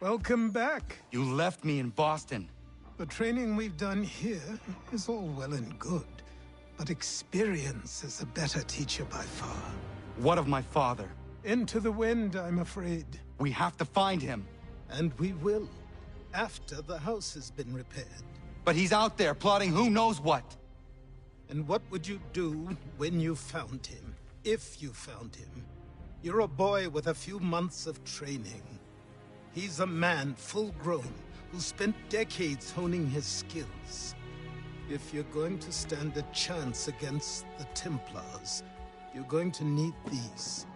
Welcome back. You left me in Boston. The training we've done here is all well and good, but experience is a better teacher by far. What of my father? Into the wind, I'm afraid. We have to find him. And we will, after the house has been repaired. But he's out there plotting who knows what. And what would you do when you found him? If you found him? You're a boy with a few months of training. He's a man full grown who spent decades honing his skills. If you're going to stand a chance against the Templars, you're going to need these.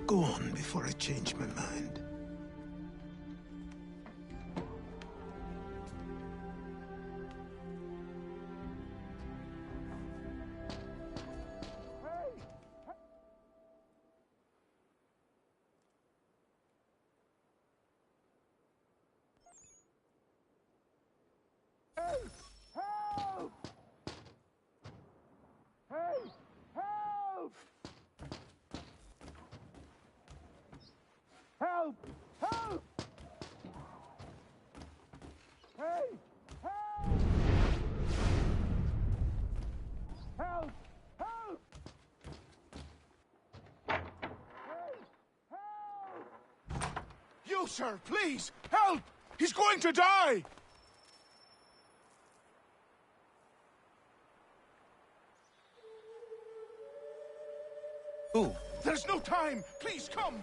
Go on before I change my mind. Help! Help! Hey! Help! Help! Help! Hey! Help! You, sir, please! Help! He's going to die! Who? There's no time! Please, come!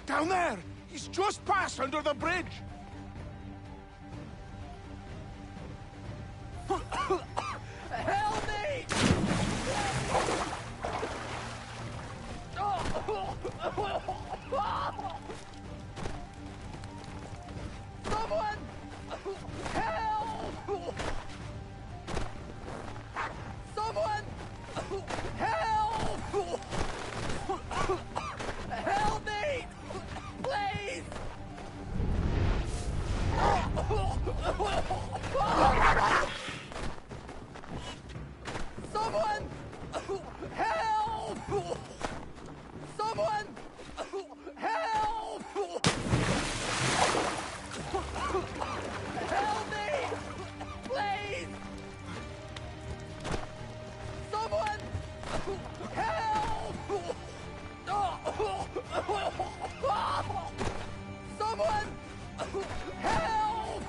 Down there! He's just passed under the bridge! Help me! Someone! Help! Someone! Help! Help me! Please! Someone! Help! Someone! Help! Help me! Please! Someone! Help! Someone! Help!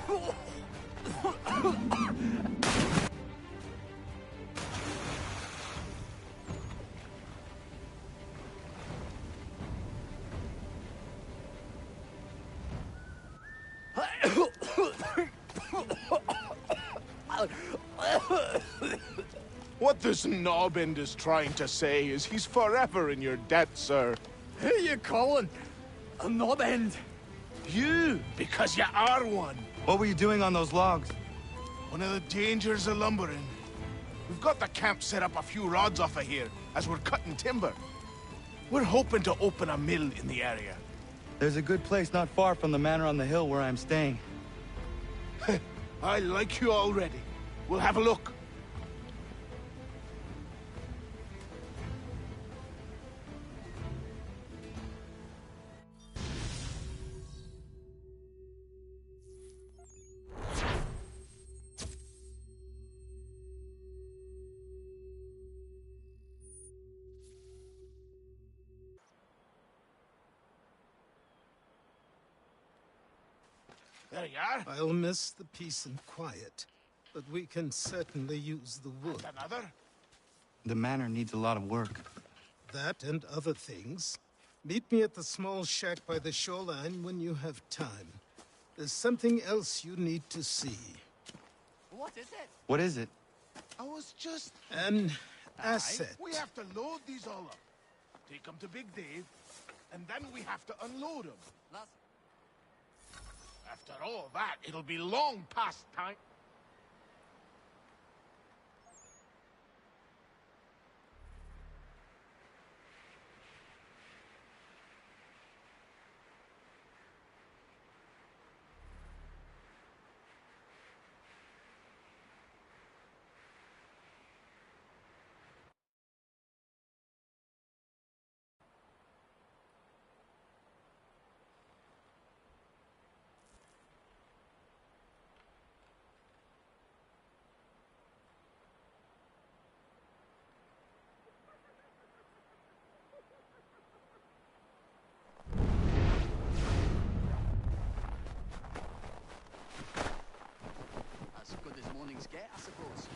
What this knobend is trying to say is he's forever in your debt, sir. Who you calling? A knob end? You, because you are one. What were you doing on those logs? One of the dangers of lumbering. We've got the camp set up a few rods off of here, as we're cutting timber. We're hoping to open a mill in the area. There's a good place not far from the manor on the hill where I'm staying. I like you already. We'll have a look. There you are. I'll miss the peace and quiet, but we can certainly use the wood. Another? The manor needs a lot of work. That and other things. Meet me at the small shack by the shoreline when you have time. There's something else you need to see. What is it? What is it? I was just... An asset. We have to load these all up. Take them to Big Dave, and then we have to unload them. That's... After all that, it'll be long past time. As good as mornings get, I suppose.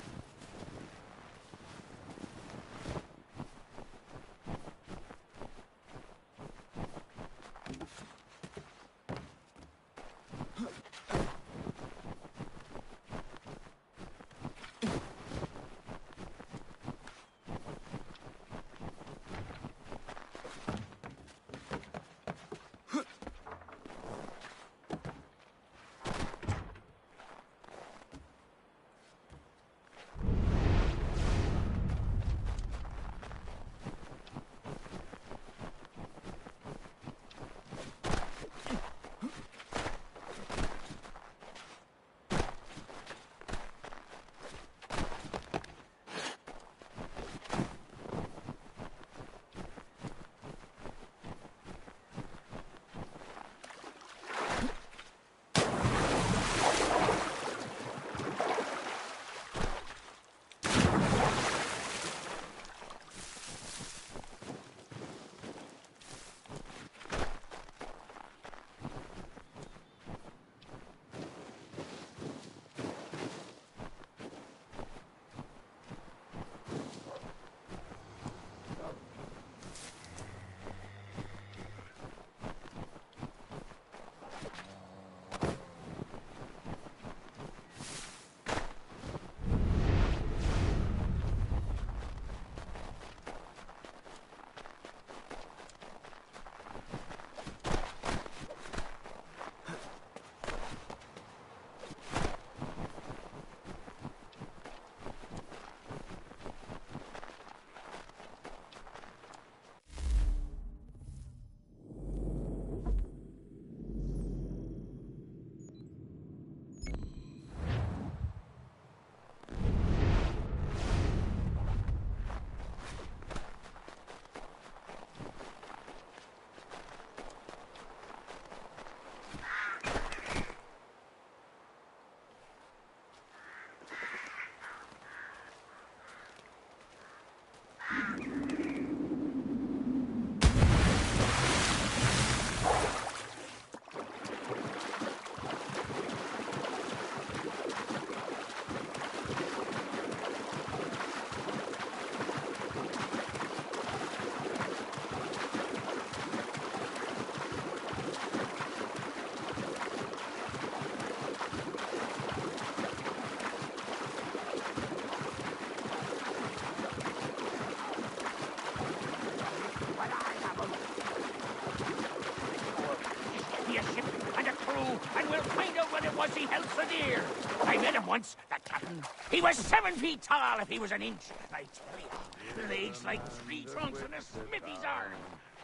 And we'll find out what it was he held so dear. I met him once, that captain. He was 7 feet tall if he was an inch. I tell you, legs like tree trunks and a smithy's arm.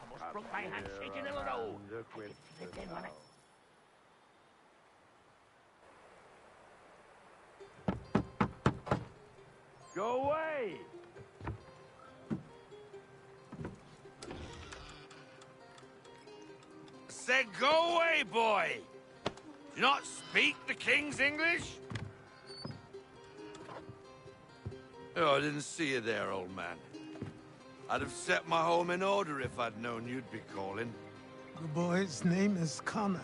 Almost broke my hand shaking a little. I could feel it then when I... Go away! Said go away, boy! Do you not speak the King's English? Oh, I didn't see you there, old man. I'd have set my home in order if I'd known you'd be calling. The boy's name is Connor.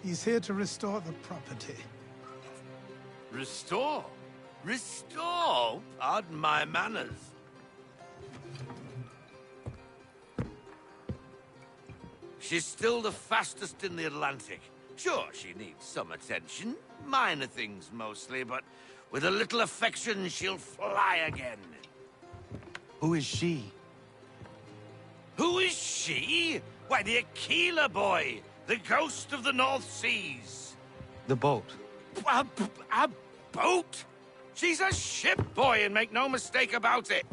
He's here to restore the property. Restore? Restore? Pardon my manners. She's still the fastest in the Atlantic. Sure, she needs some attention. Minor things mostly, but with a little affection, she'll fly again. Who is she? Who is she? Why, the Aquila boy, the ghost of the North Seas. The boat. A boat? She's a ship, boy, and make no mistake about it.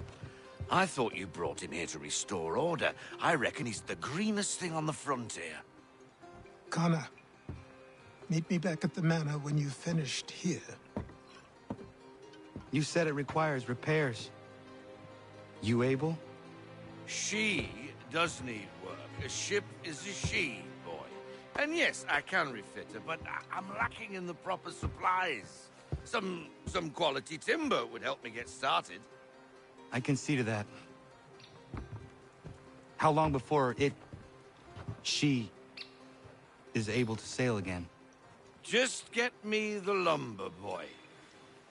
I thought you brought him here to restore order. I reckon he's the greenest thing on the frontier. Connor, meet me back at the manor when you've finished here. You said it requires repairs. You able? She does need work. A ship is a she, boy. And yes, I can refit her, but I'm lacking in the proper supplies. Some quality timber would help me get started. I can see to that. How long before she is able to sail again? Just get me the lumber, boy,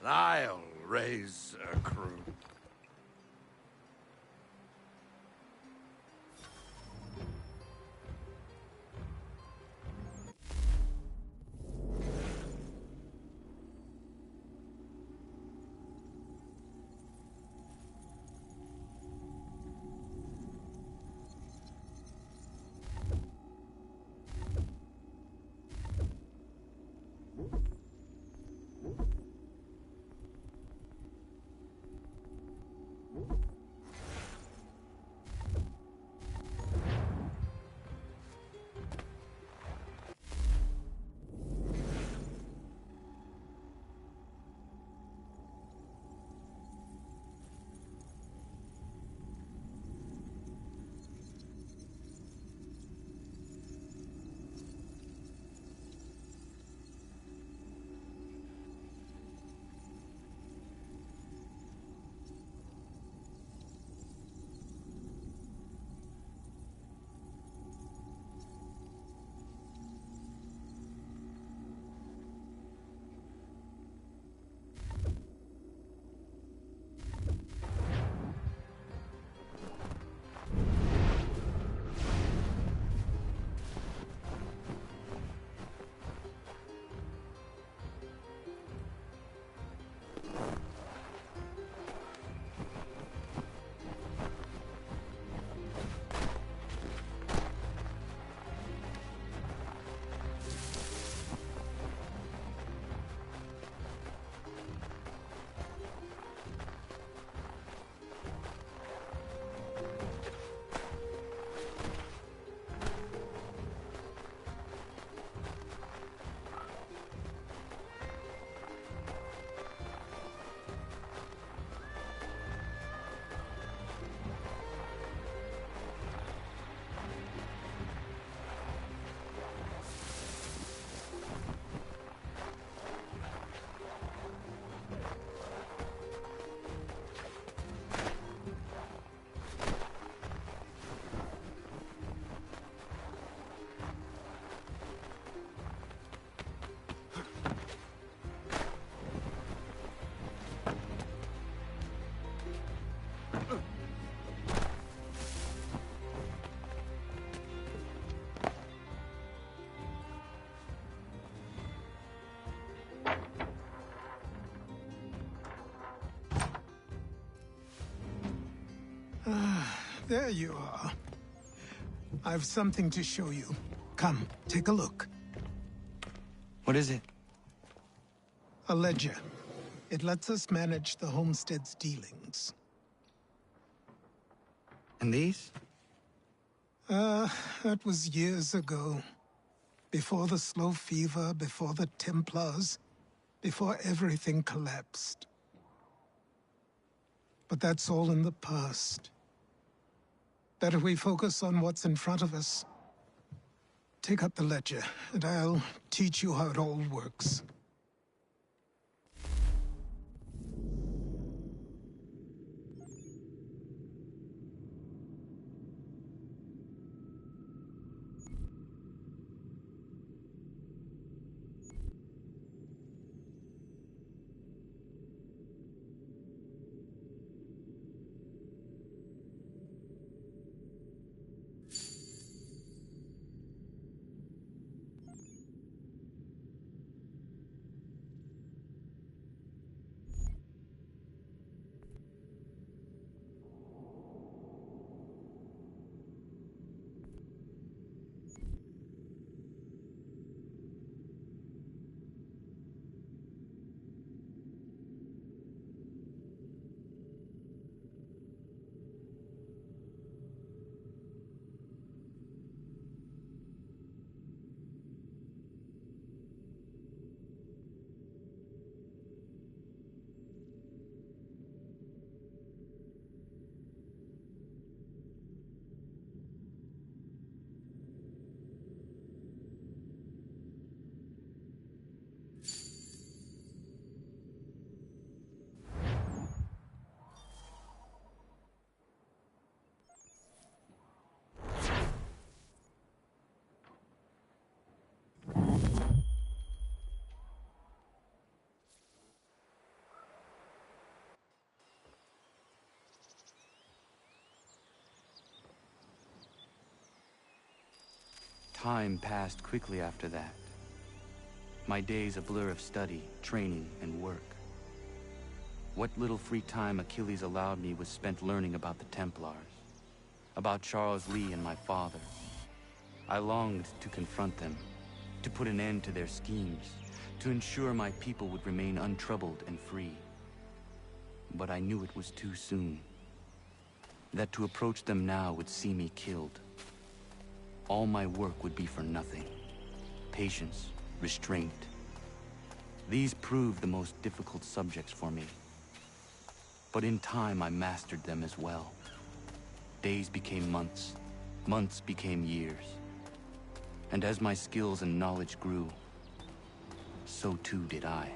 and I'll raise a crew. There you are. I've something to show you. Come, take a look. What is it? A ledger. It lets us manage the homestead's dealings. And these? That was years ago. Before the slow fever, before the Templars, before everything collapsed. But that's all in the past. Better we focus on what's in front of us. Take up the ledger, and I'll teach you how it all works. Time passed quickly after that. My days a blur of study, training, and work. What little free time Achilles allowed me was spent learning about the Templars, about Charles Lee and my father. I longed to confront them, to put an end to their schemes, to ensure my people would remain untroubled and free. But I knew it was too soon, that to approach them now would see me killed. All my work would be for nothing. Patience, restraint. These proved the most difficult subjects for me. But in time, I mastered them as well. Days became months, months became years. And as my skills and knowledge grew, so too did I.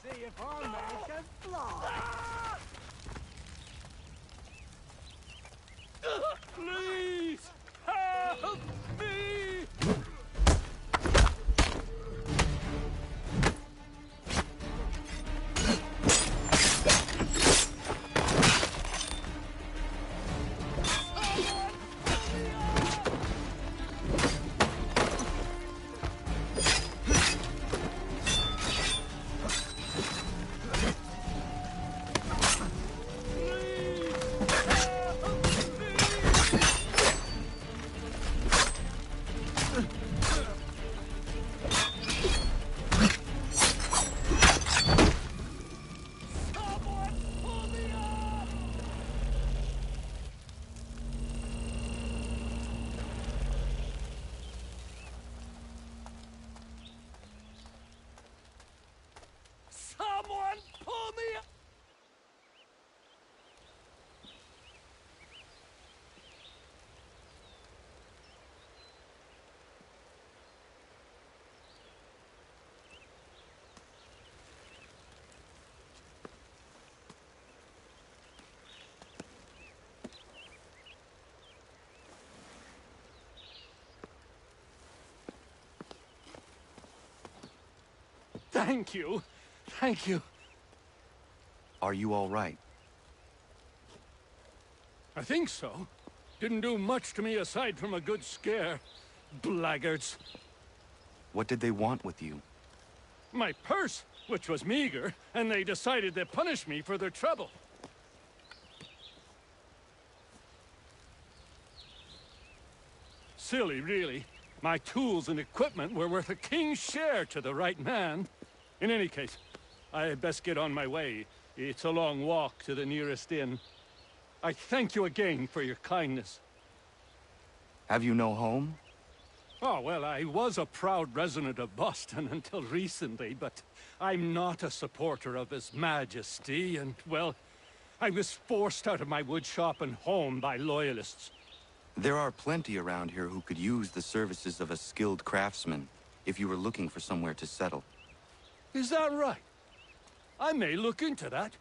See if our man can fly. Please help me. Thank you. Thank you. Are you all right? I think so. Didn't do much to me aside from a good scare. Blackguards. What did they want with you? My purse, which was meager, and they decided to punish me for their trouble. Silly, really. My tools and equipment were worth a king's share to the right man. In any case, I had best get on my way. It's a long walk to the nearest inn. I thank you again for your kindness. Have you no home? Oh, well, I was a proud resident of Boston until recently, but I'm not a supporter of His Majesty, and, well, I was forced out of my woodshop and home by loyalists. There are plenty around here who could use the services of a skilled craftsman, if you were looking for somewhere to settle. Is that right? I may look into that.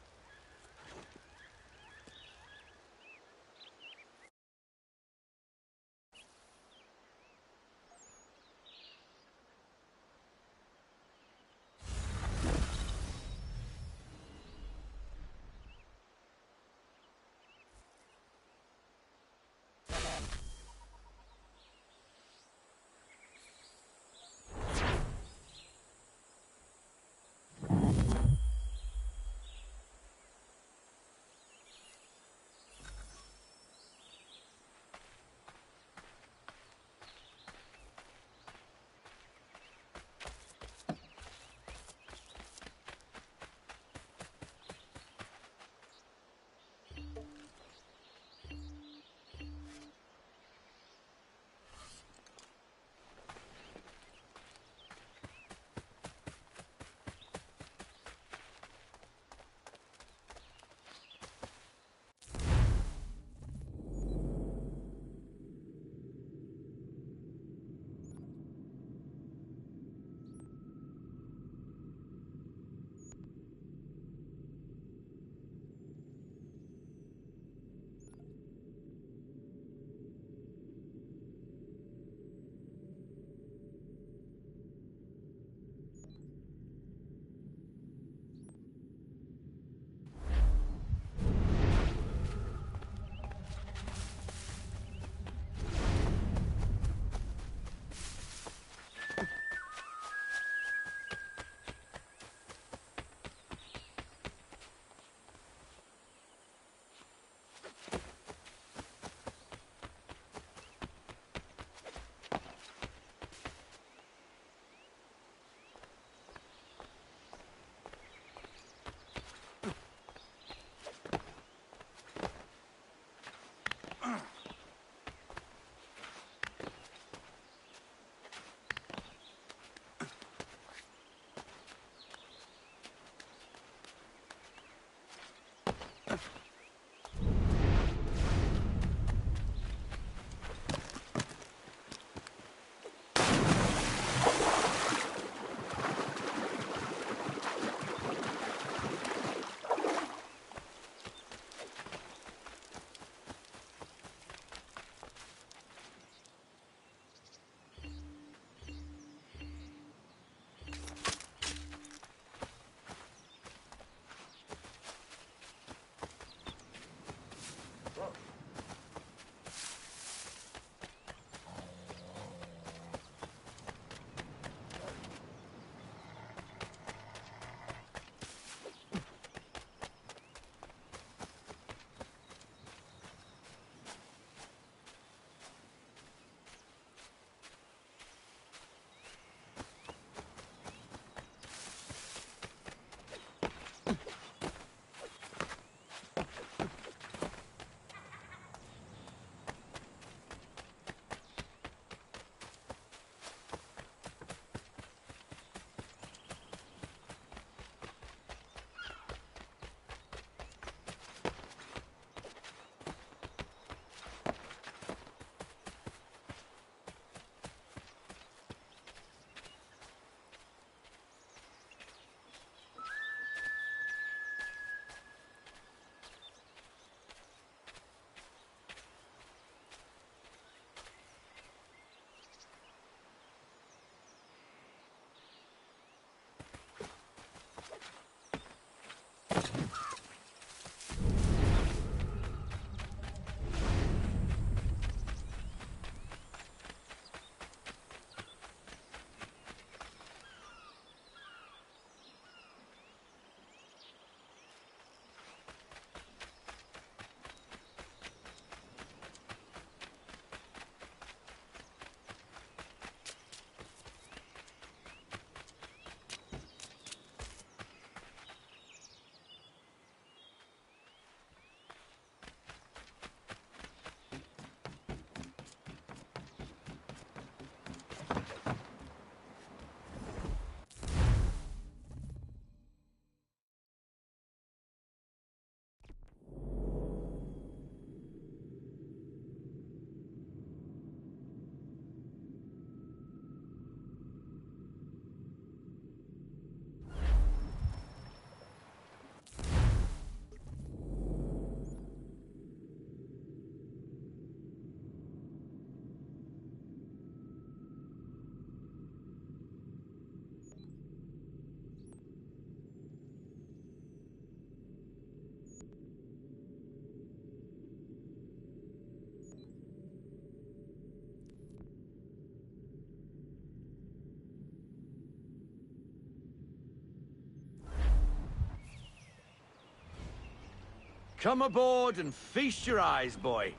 Come aboard and feast your eyes, boy.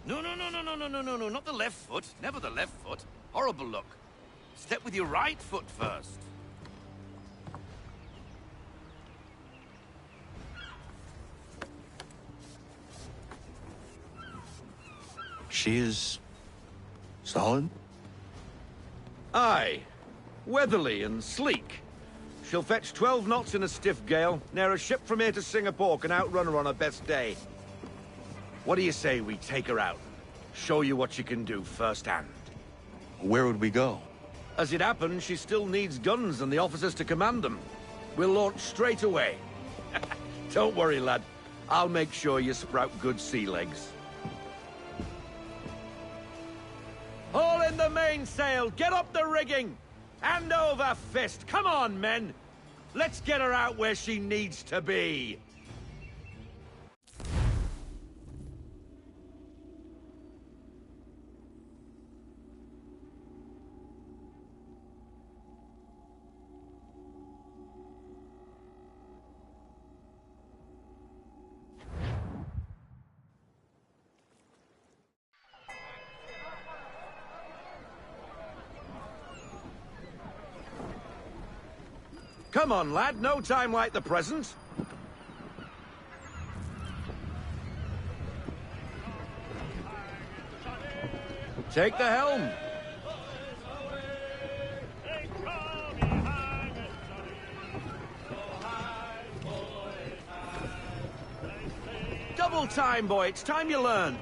No, not the left foot. Never the left foot. Horrible look. Step with your right foot first. She is... solid? Aye. Weatherly and sleek. She'll fetch 12 knots in a stiff gale. Ne'er a ship from here to Singapore can outrun her on her best day. What do you say we take her out? Show you what she can do firsthand. Where would we go? As it happens, she still needs guns and the officers to command them. We'll launch straight away. Don't worry, lad. I'll make sure you sprout good sea legs. Haul in the mainsail! Get up the rigging! Hand over fist! Come on, men! Let's get her out where she needs to be! Come on, lad. No time like the present. Take the helm. Double time, boy. It's time you learned.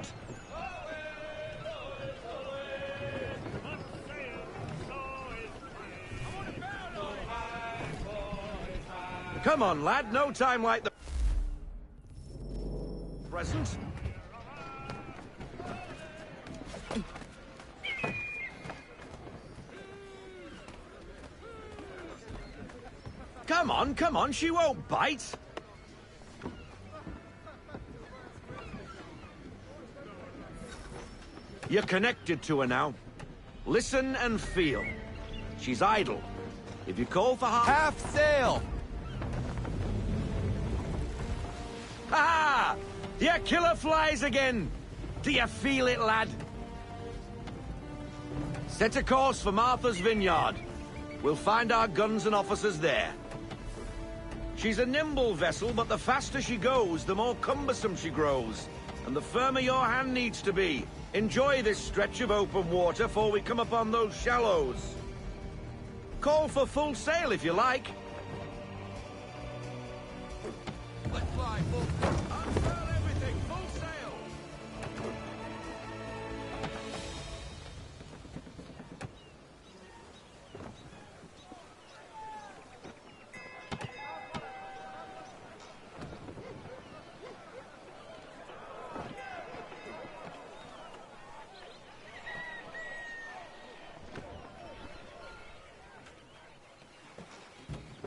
Come on, lad. No time like the present. Come on. She won't bite. You're connected to her now. Listen and feel. She's idle. If you call for half sail. Ah! Your killer flies again! Do you feel it, lad? Set a course for Martha's Vineyard. We'll find our guns and officers there. She's a nimble vessel, but the faster she goes, the more cumbersome she grows. And the firmer your hand needs to be. Enjoy this stretch of open water before we come upon those shallows. Call for full sail if you like. Let's fly full sail. Unfurl everything, full sail.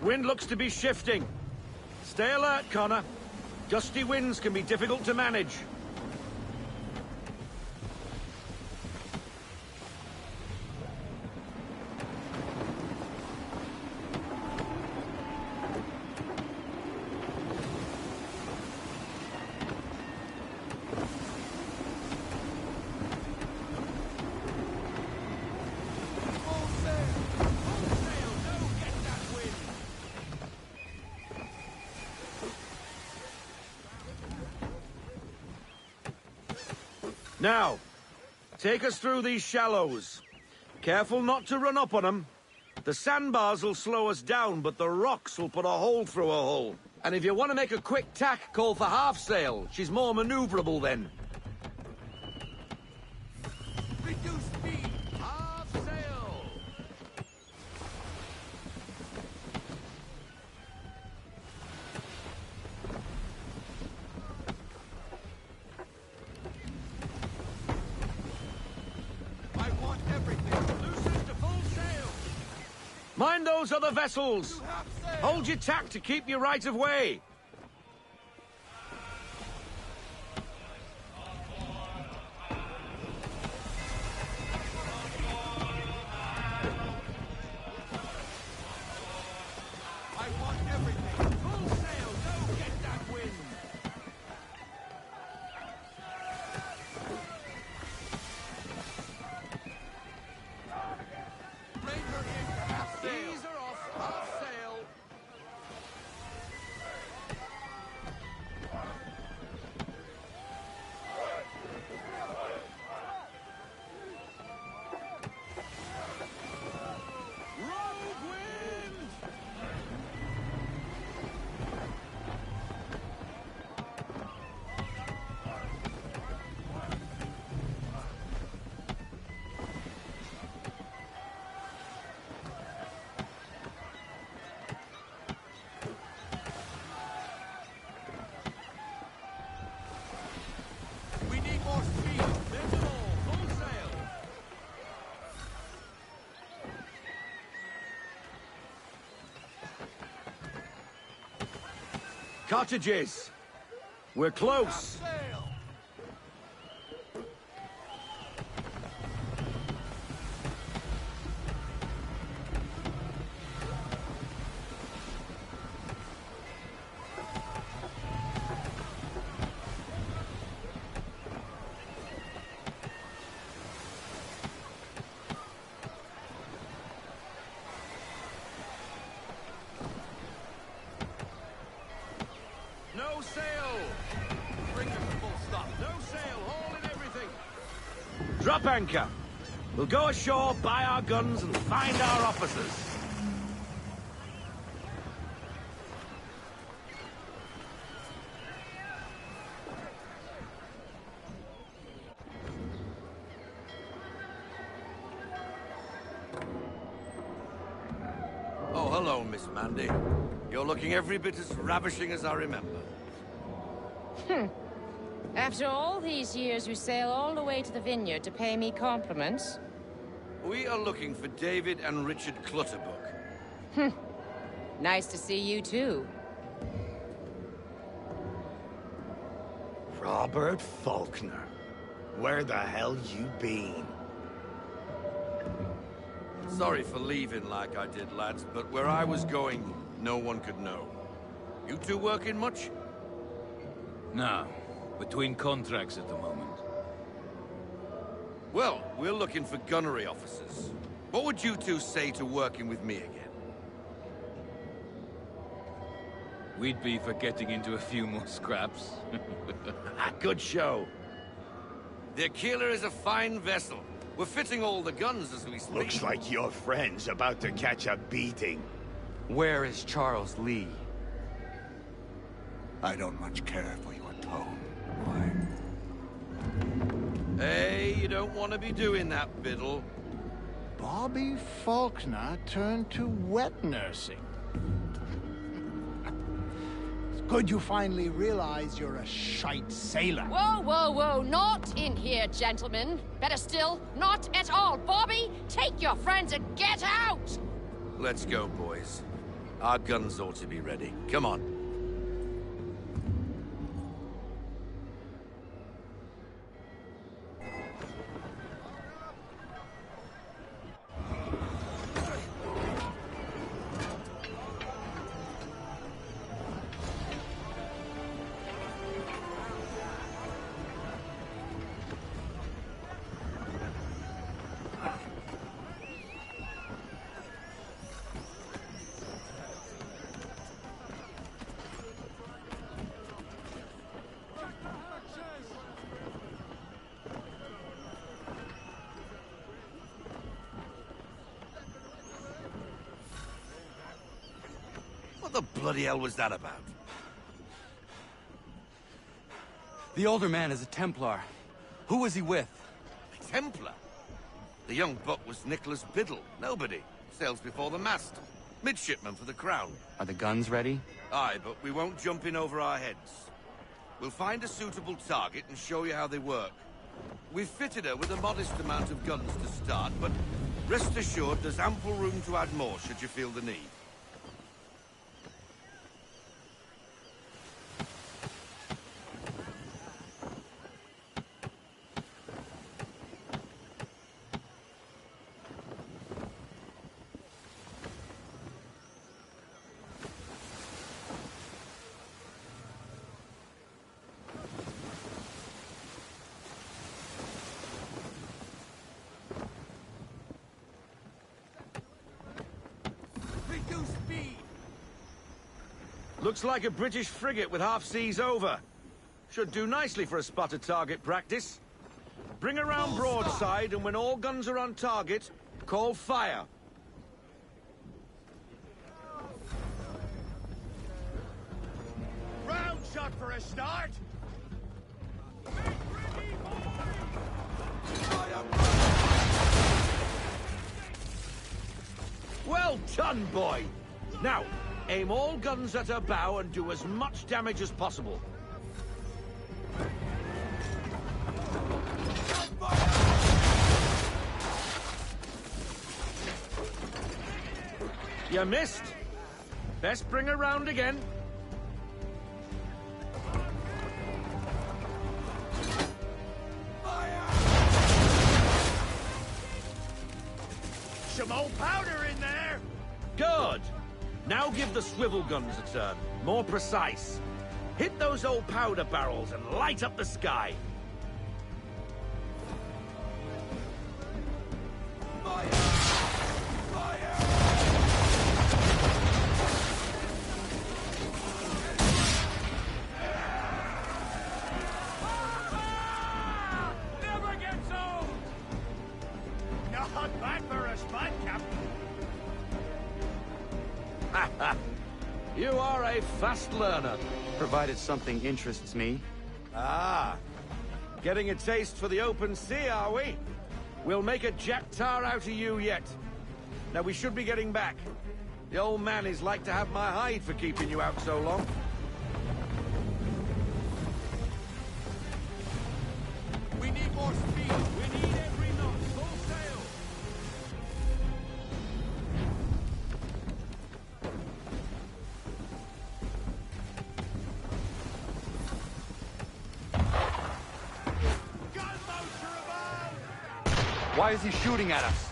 Wind looks to be shifting. Stay alert, Connor. Gusty winds can be difficult to manage. Now, take us through these shallows. Careful not to run up on them. The sandbars will slow us down, but the rocks will put a hole through a hull. And if you want to make a quick tack, call for half sail. She's more maneuverable then. Reduce speed. Half sail. Mind those other vessels! Hold your tack to keep your right of way! I want everything! Full sail! Don't get that wind! Cottages. We're close. No sail! Bring them to full stop. No sail, haul in everything. Drop anchor. We'll go ashore, buy our guns, and find our officers. Oh, hello, Miss Mandy. You're looking every bit as ravishing as I remember. After all these years, you sail all the way to the vineyard to pay me compliments? We are looking for David and Richard Clutterbuck. Nice to see you, too. Robert Faulkner. Where the hell you been? Sorry for leaving like I did, lads, but where I was going, no one could know. You two working much? No. Between contracts at the moment. Well, we're looking for gunnery officers. What would you two say to working with me again? We'd be for getting into a few more scraps. Good show. The Aquila is a fine vessel. We're fitting all the guns as we speak. Looks like your friend's about to catch a beating. Where is Charles Lee? I don't much care for your tone. Hey, you don't want to be doing that, Biddle. Bobby Faulkner turned to wet nursing. It's good you finally realize you're a shite sailor. Whoa, whoa, whoa, not in here, gentlemen. Better still, not at all. Bobby, take your friends and get out! Let's go, boys. Our guns ought to be ready. Come on. What the bloody hell was that about? The older man is a Templar. Who was he with? A Templar? The young buck was Nicholas Biddle. Nobody. Sails before the mast. Midshipman for the Crown. Are the guns ready? Aye, but we won't jump in over our heads. We'll find a suitable target and show you how they work. We've fitted her with a modest amount of guns to start, but rest assured there's ample room to add more should you feel the need. Looks like a British frigate with half seas over. Should do nicely for a spotted target practice. Bring around broadside, and when all guns are on target, call fire. Round shot for a start. Well done, boy! Now, aim all guns at her bow and do as much damage as possible. You missed. Best bring her round again. powder in there! Good! Now give the swivel guns a turn. More precise. Hit those old powder barrels and light up the sky. Never gets old! Not bad for a spud, Captain. You are a fast learner. Provided something interests me. Ah. Getting a taste for the open sea, are we? We'll make a jack tar out of you yet. Now we should be getting back. The old man is like to have my hide for keeping you out so long. We need more speed. We need every knot. Full sail. Gunboats are above! Why is he shooting at us?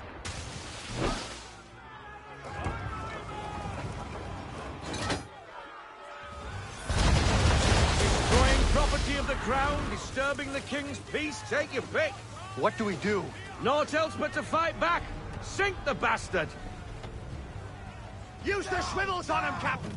Destroying property of the crown, disturbing the king's peace, take your pick. What do we do? Naught else but to fight back. Sink the bastard. Use the swivels on him, Captain!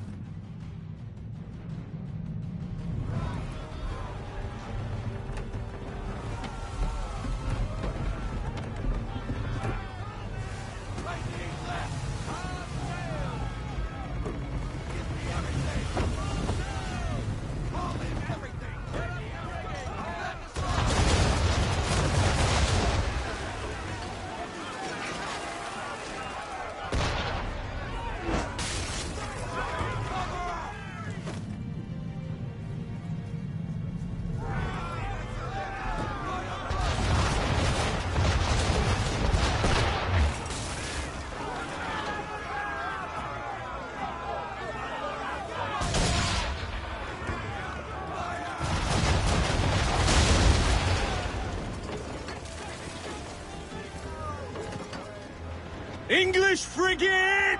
English frigate!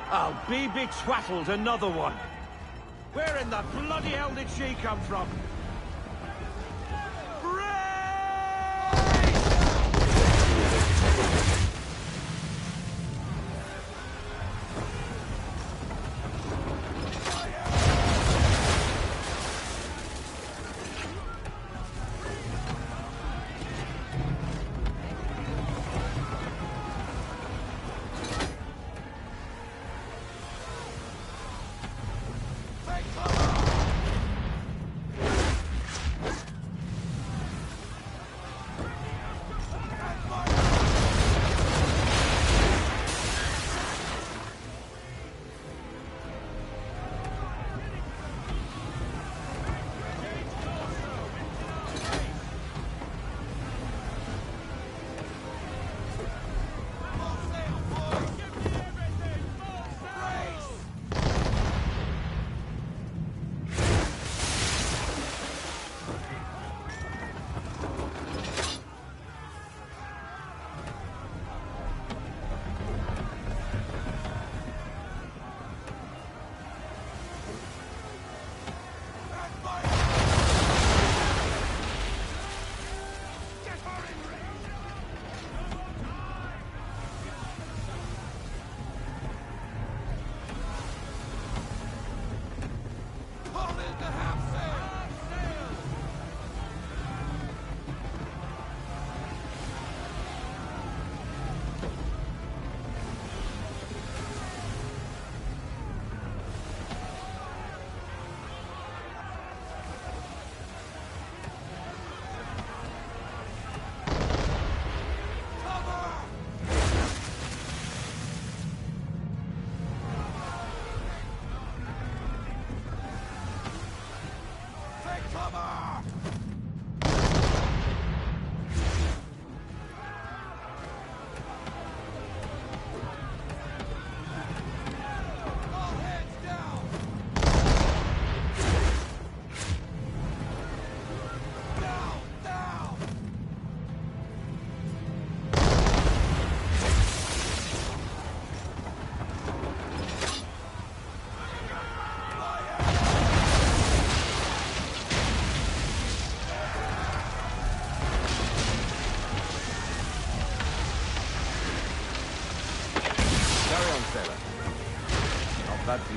I'll be betwattled, another one. Where in the bloody hell did she come from?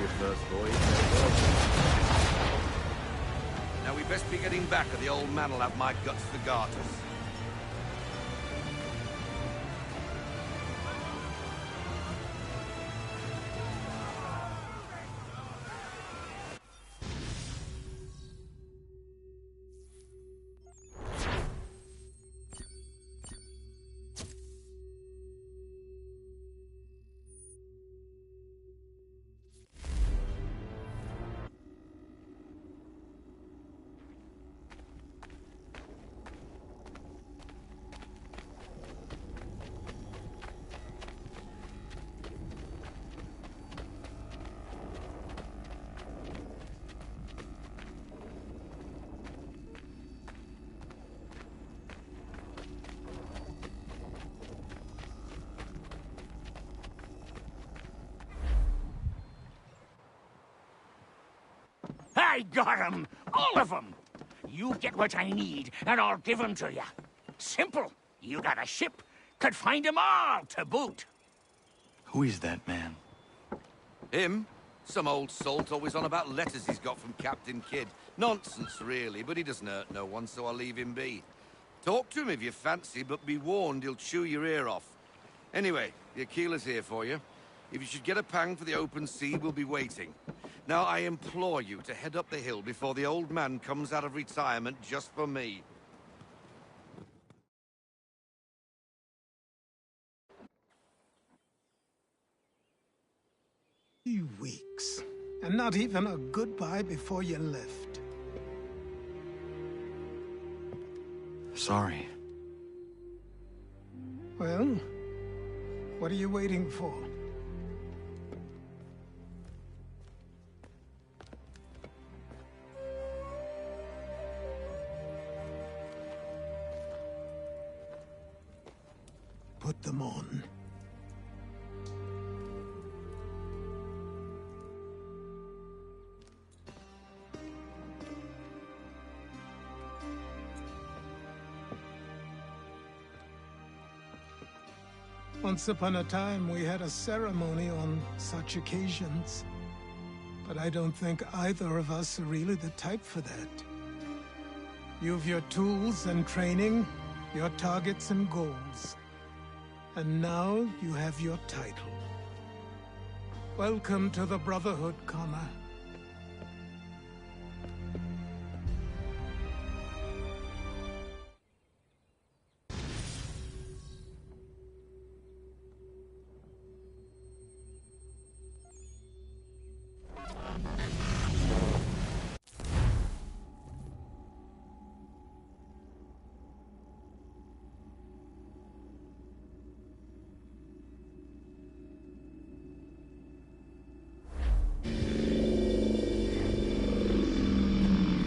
your first voyage. Now we best be getting back, or the old man will have my guts for garters. I got 'em! All of 'em! You get what I need, and I'll give 'em to you. Simple. You got a ship, could find 'em all to boot. Who is that man? Him? Some old salt always on about letters he's got from Captain Kidd. Nonsense, really, but he doesn't hurt no one, so I'll leave him be. Talk to him if you fancy, but be warned he'll chew your ear off. Anyway, the Aquila's here for you. If you should get a pang for the open sea, we'll be waiting. Now, I implore you to head up the hill before the old man comes out of retirement just for me. 3 weeks, and not even a goodbye before you left. Sorry. Well, what are you waiting for? Put them on. Once upon a time, we had a ceremony on such occasions. But I don't think either of us are really the type for that. You've your tools and training, your targets and goals. And now you have your title. Welcome to the Brotherhood, Connor.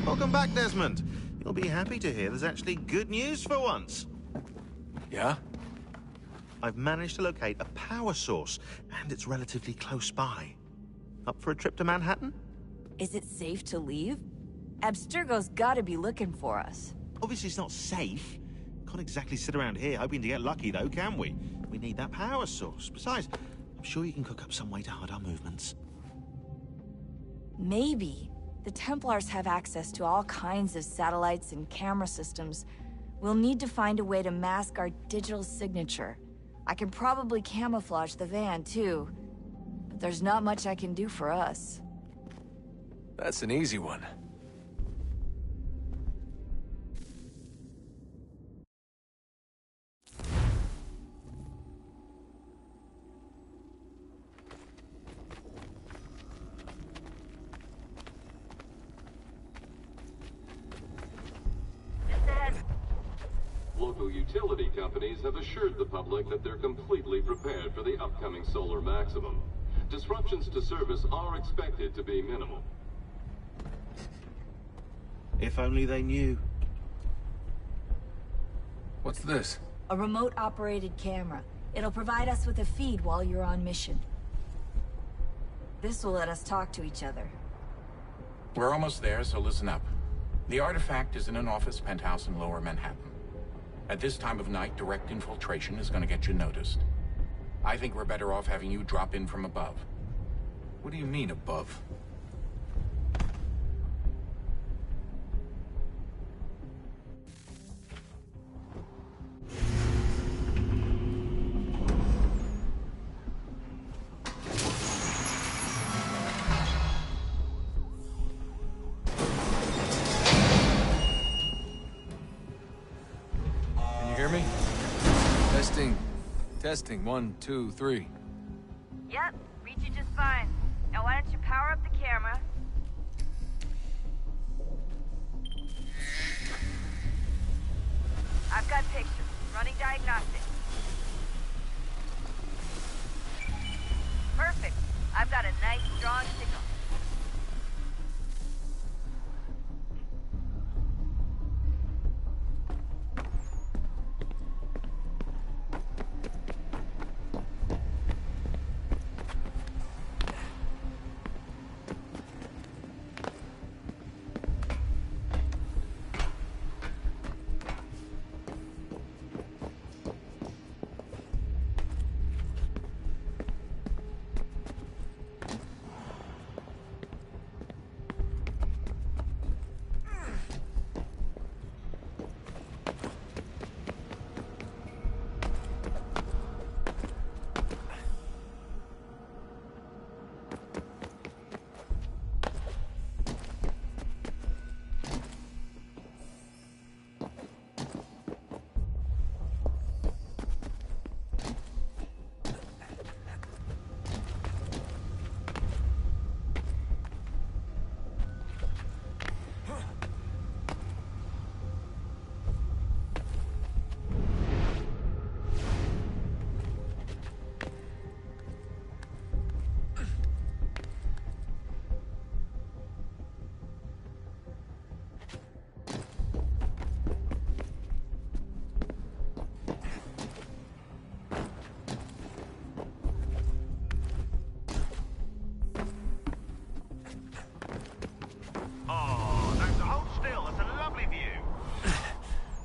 Welcome back, Desmond. You'll be happy to hear there's actually good news for once. Yeah? I've managed to locate a power source, and it's relatively close by. Up for a trip to Manhattan? Is it safe to leave? Abstergo's gotta be looking for us. Obviously it's not safe. Can't exactly sit around here hoping to get lucky, though, can we? We need that power source. Besides, I'm sure you can cook up some way to hide our movements. Maybe. The Templars have access to all kinds of satellites and camera systems. We'll need to find a way to mask our digital signature. I can probably camouflage the van, too. But there's not much I can do for us. That's an easy one. Local utility companies have assured the public that they're completely prepared for the upcoming solar maximum. Disruptions to service are expected to be minimal. If only they knew. What's this? A remote-operated camera. It'll provide us with a feed while you're on mission. This will let us talk to each other. We're almost there, so listen up. The artifact is in an office penthouse in Lower Manhattan. At this time of night, direct infiltration is going to get you noticed. I think we're better off having you drop in from above. What do you mean, above? Can you hear me? Testing. Testing. 1, 2, 3. Yep, reaching just fine. Now why don't you power up the camera? I've got pictures. Running diagnostics. Perfect. I've got a nice, strong signal.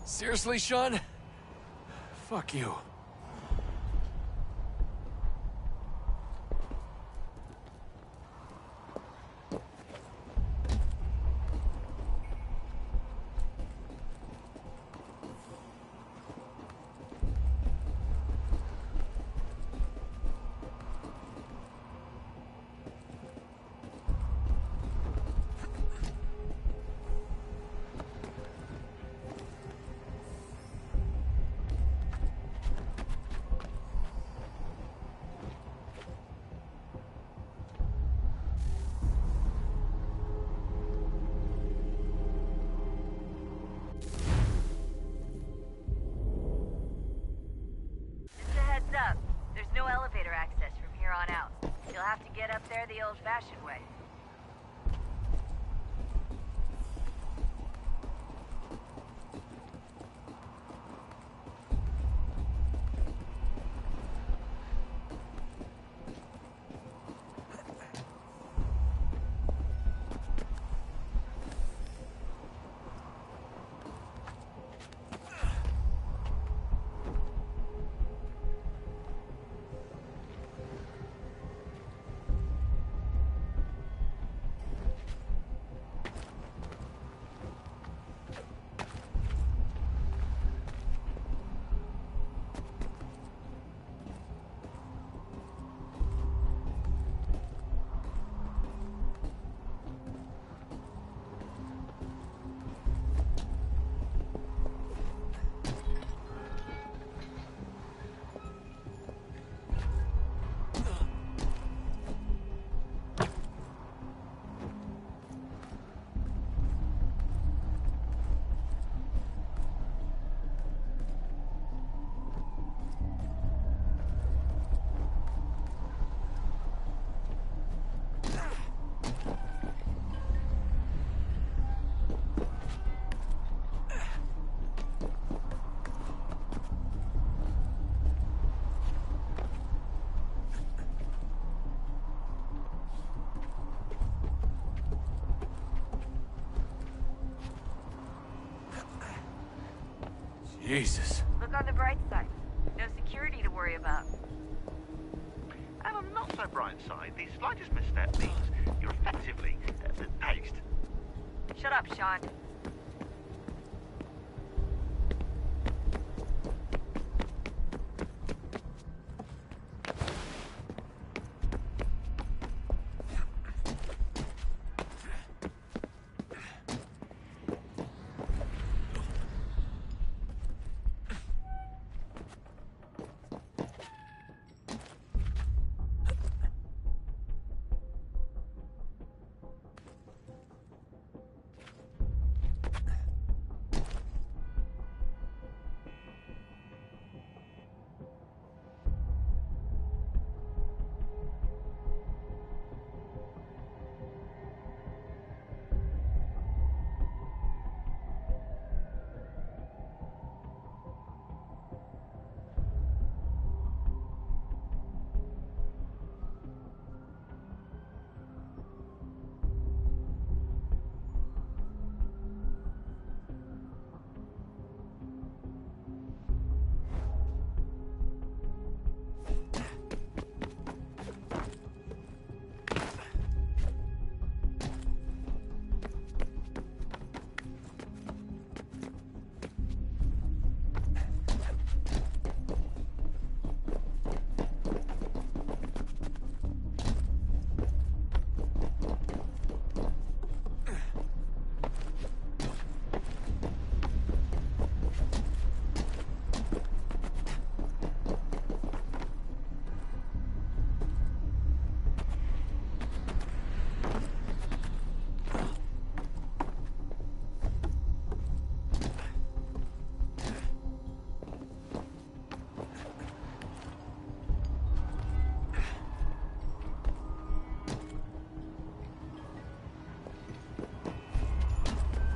Seriously, Sean? Fuck you. The old-fashioned way. Jesus. Look on the bright side. No security to worry about. I don't know. not-so-bright side, the slightest misstep means you're effectively paced. Shut up, Sean.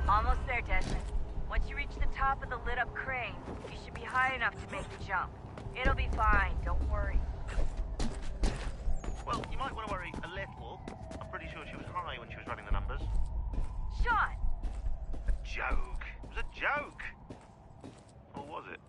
Almost there, Desmond. Once you reach the top of the lit-up crane, you should be high enough to make the jump. It'll be fine, don't worry. Well, you might want to worry a little. I'm pretty sure she was high when she was running the numbers. Sean! A joke. It was a joke. Or was it?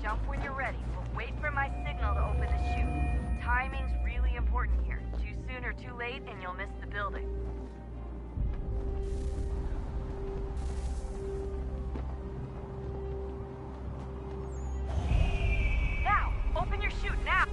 Jump when you're ready, but wait for my signal to open the chute. Timing's really important here. Too soon or too late, and you'll miss the building. Now! Open your chute, now!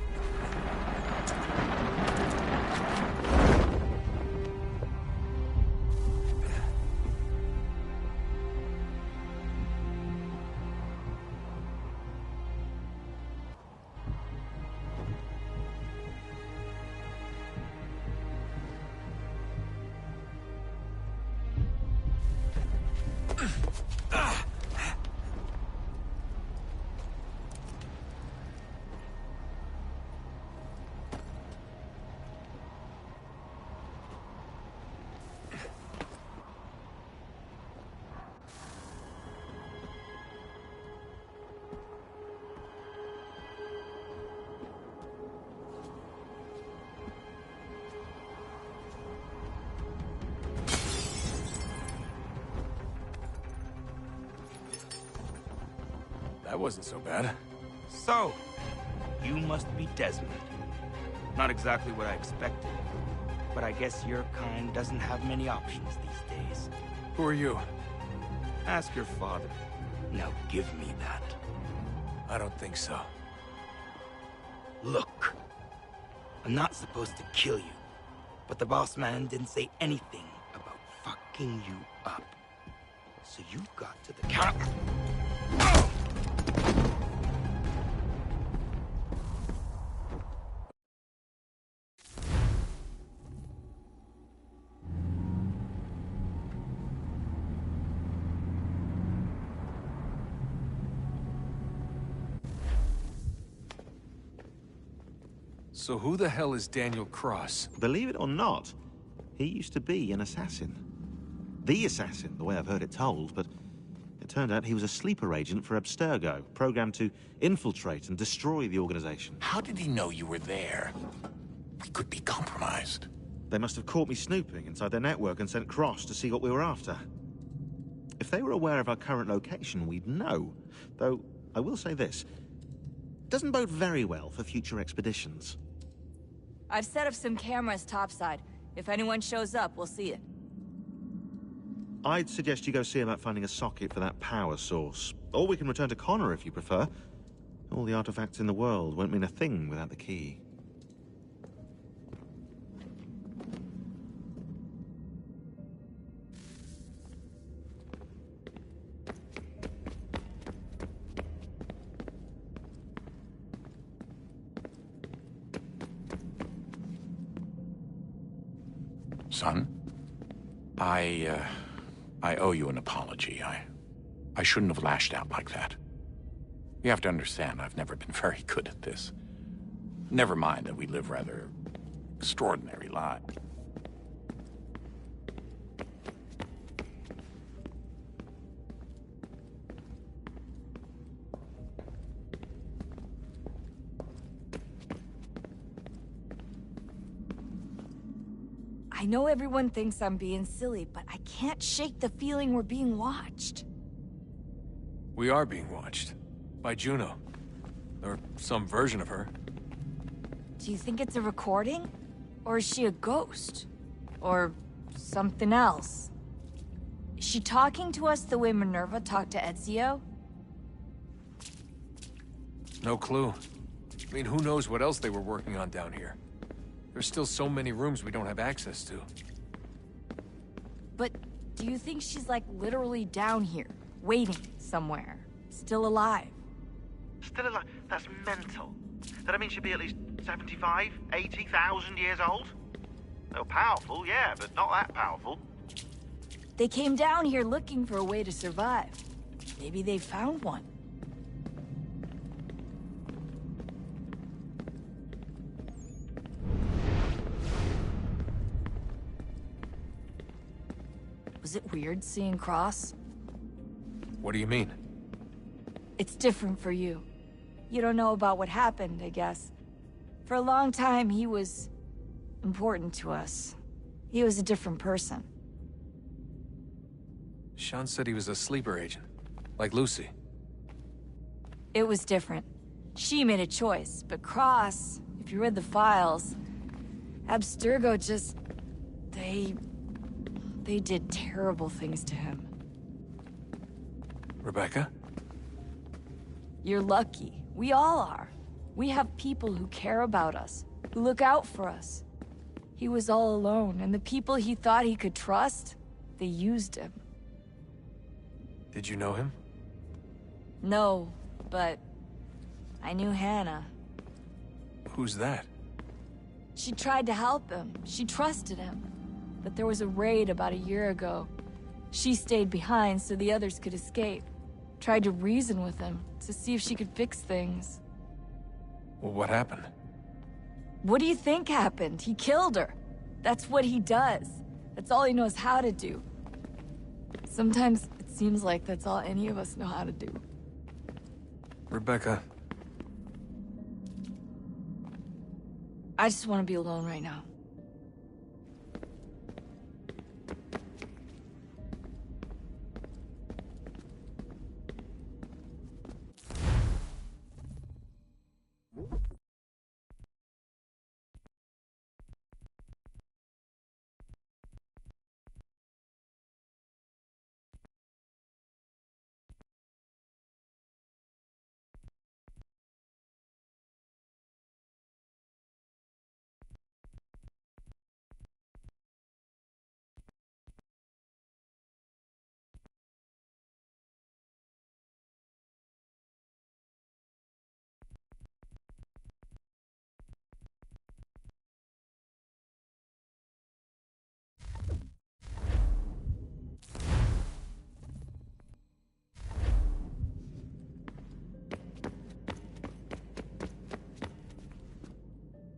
That wasn't so bad. So, you must be Desmond. Not exactly what I expected, but I guess your kind doesn't have many options these days. Who are you? Ask your father. Now give me that. I don't think so. Look, I'm not supposed to kill you, but the boss man didn't say anything about fucking you up. So you got to the counter. So who the hell is Daniel Cross? Believe it or not, he used to be an assassin. The assassin, the way I've heard it told, but it turned out he was a sleeper agent for Abstergo, programmed to infiltrate and destroy the organization. How did he know you were there? We could be compromised. They must have caught me snooping inside their network and sent Cross to see what we were after. If they were aware of our current location, we'd know. Though, I will say this. Doesn't bode very well for future expeditions. I've set up some cameras topside. If anyone shows up, we'll see it. I'd suggest you go see about finding a socket for that power source. Or we can return to Connor if you prefer. All the artifacts in the world won't mean a thing without the key. Son, I owe you an apology. I shouldn't have lashed out like that. You have to understand, I've never been very good at this. Never mind that we live rather extraordinary lives. I know everyone thinks I'm being silly, but I can't shake the feeling we're being watched. We are being watched. By Juno. Or some version of her. Do you think it's a recording? Or is she a ghost? Or something else? Is she talking to us the way Minerva talked to Ezio? No clue. I mean, who knows what else they were working on down here? There's still so many rooms we don't have access to. But do you think she's like literally down here, waiting somewhere, still alive? Still alive? That's mental. That means she'd be at least 75, 80,000 years old? Oh, powerful, yeah, but not that powerful. They came down here looking for a way to survive. Maybe they found one. Was it weird seeing Cross? What do you mean? It's different for you. You don't know about what happened, I guess. For a long time, he was important to us. He was a different person. Sean said he was a sleeper agent. Like Lucy. It was different. She made a choice, but Cross, if you read the files, Abstergo just... They did terrible things to him. Rebecca? You're lucky. We all are. We have people who care about us, who look out for us. He was all alone, and the people he thought he could trust, they used him. Did you know him? No, but I knew Hannah. Who's that? She tried to help him. She trusted him. But there was a raid about a year ago. She stayed behind so the others could escape. Tried to reason with him, to see if she could fix things. Well, what happened? What do you think happened? He killed her. That's what he does. That's all he knows how to do. Sometimes it seems like that's all any of us know how to do. Rebecca. I just want to be alone right now.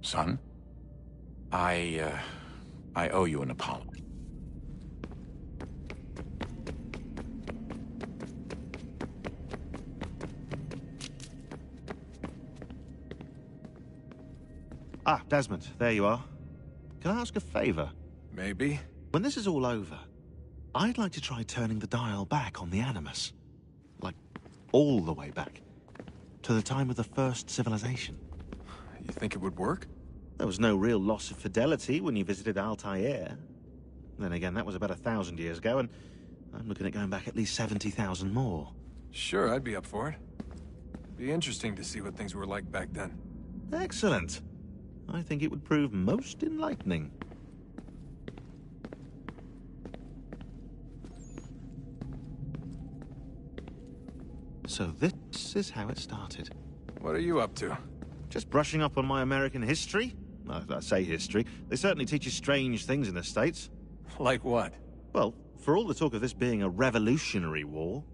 Son, I owe you an apology. Ah, Desmond, there you are. Can I ask a favor? Maybe. When this is all over, I'd like to try turning the dial back on the Animus. Like, all the way back. To the time of the first civilization. You think it would work? There was no real loss of fidelity when you visited Altair. Then again, that was about 1,000 years ago, and I'm looking at going back at least 70,000 more. Sure, I'd be up for it. Be interesting to see what things were like back then. Excellent. I think it would prove most enlightening. So this is how it started. What are you up to? Just brushing up on my American history. Well, I say history. They certainly teach you strange things in the States. Like what? Well, for all the talk of this being a revolutionary war,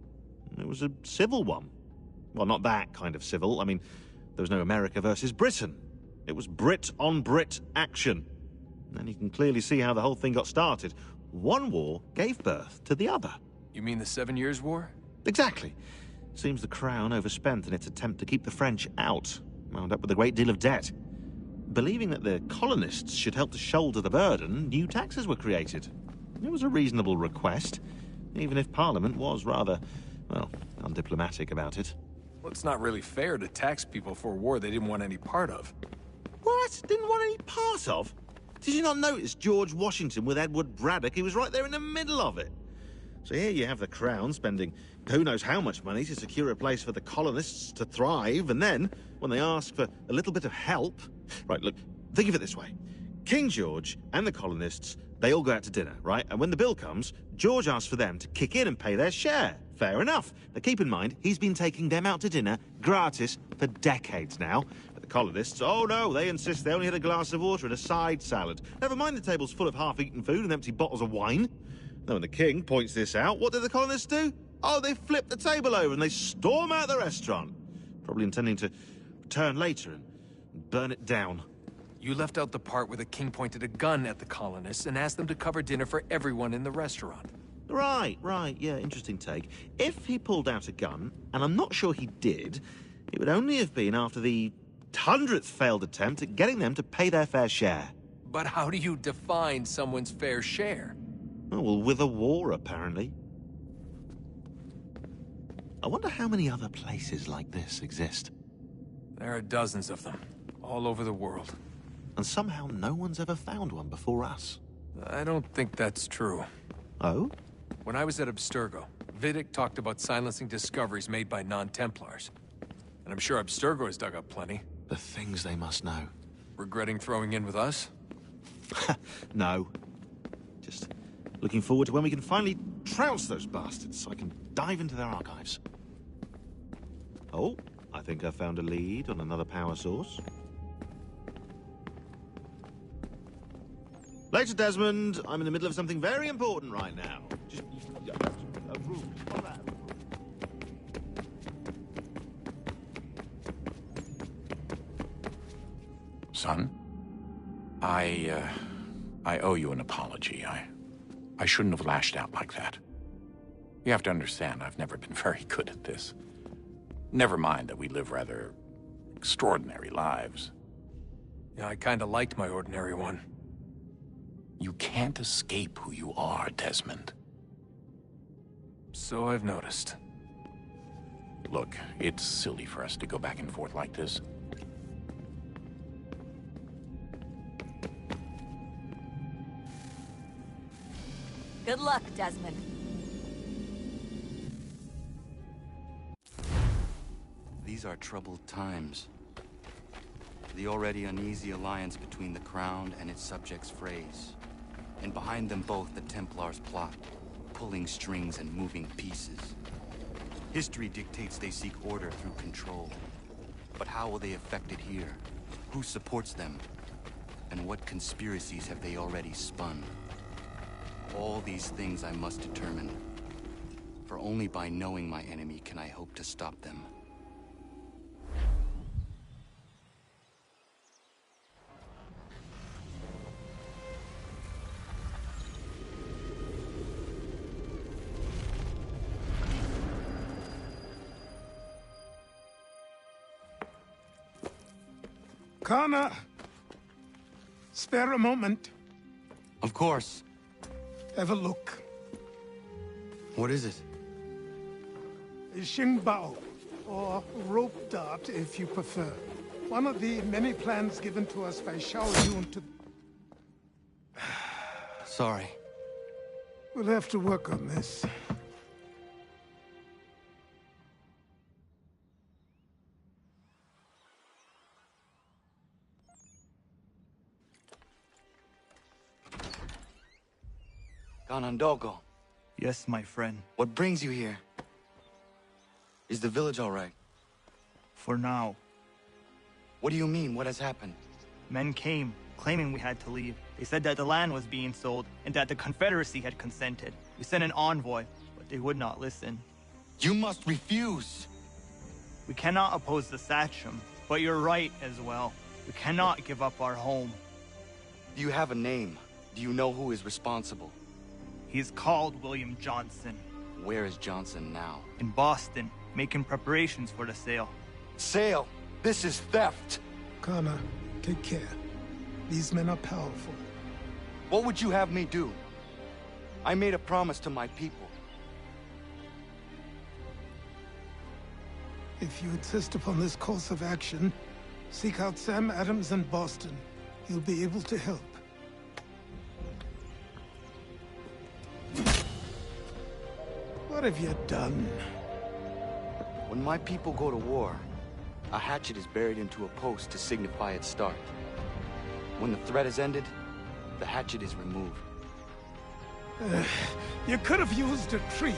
it was a civil one. Well, not that kind of civil. I mean, there was no America versus Britain. It was Brit on Brit action. And you can clearly see how the whole thing got started. One war gave birth to the other. You mean the 7 Years' War? Exactly. Seems the Crown overspent in its attempt to keep the French out, wound up with a great deal of debt. Believing that the colonists should help to shoulder the burden, new taxes were created. It was a reasonable request, even if Parliament was rather, well, undiplomatic about it. Well, it's not really fair to tax people for a war they didn't want any part of. What? Didn't want any part of? Did you not notice George Washington with Edward Braddock? He was right there in the middle of it. So here you have the Crown spending who knows how much money to secure a place for the colonists to thrive, and then, when they ask for a little bit of help... Right, look, think of it this way. King George and the colonists, they all go out to dinner, right? And when the bill comes, George asks for them to kick in and pay their share. Fair enough. But keep in mind, he's been taking them out to dinner gratis for decades now. But the colonists, oh no, they insist they only had a glass of water and a side salad. Never mind the table's full of half-eaten food and empty bottles of wine. Now, when the king points this out, what do the colonists do? Oh, they flip the table over and they storm out the restaurant. Probably intending to return later and burn it down. You left out the part where the king pointed a gun at the colonists and asked them to cover dinner for everyone in the restaurant. Right, yeah, interesting take. If he pulled out a gun, and I'm not sure he did, it would only have been after the 100th failed attempt at getting them to pay their fair share. But how do you define someone's fair share? Oh, well, with a war, apparently. I wonder how many other places like this exist. There are dozens of them, all over the world. And somehow no one's ever found one before us. I don't think that's true. Oh? When I was at Abstergo, Vidic talked about silencing discoveries made by non-Templars. And I'm sure Abstergo has dug up plenty. The things they must know. Regretting throwing in with us? No. Just looking forward to when we can finally trounce those bastards so I can dive into their archives. Oh, I think I found a lead on another power source. Later, Desmond. I'm in the middle of something very important right now. Just... Son, I owe you an apology. I shouldn't have lashed out like that. You have to understand, I've never been very good at this. Never mind that we live rather extraordinary lives. Yeah, I kinda liked my ordinary one. You can't escape who you are, Desmond. So I've noticed. Look, it's silly for us to go back and forth like this. Good luck, Desmond. These are troubled times. The already uneasy alliance between the Crown and its subjects frays. And behind them both the Templars plot, pulling strings and moving pieces. History dictates they seek order through control. But how will they affect it here? Who supports them? And what conspiracies have they already spun? All these things I must determine. For only by knowing my enemy can I hope to stop them. Connor, spare a moment. Of course. Have a look. What is it? A Xingbao, or rope dart if you prefer. One of the many plans given to us by Xiao Yun to... Sorry. We'll have to work on this. Ganondogo. Yes, my friend. What brings you here? Is the village all right? For now. What do you mean? What has happened? Men came, claiming we had to leave. They said that the land was being sold, and that the Confederacy had consented. We sent an envoy, but they would not listen. You must refuse! We cannot oppose the Sachem, but you're right as well. We cannot give up our home. Do you have a name? Do you know who is responsible? He is called William Johnson. Where is Johnson now? In Boston, making preparations for the sale. Sale? This is theft! Connor, take care. These men are powerful. What would you have me do? I made a promise to my people. If you insist upon this course of action, seek out Sam Adams in Boston. He'll be able to help. What have you done? When my people go to war, a hatchet is buried into a post to signify its start. When the threat is ended, the hatchet is removed. You could have used a tree.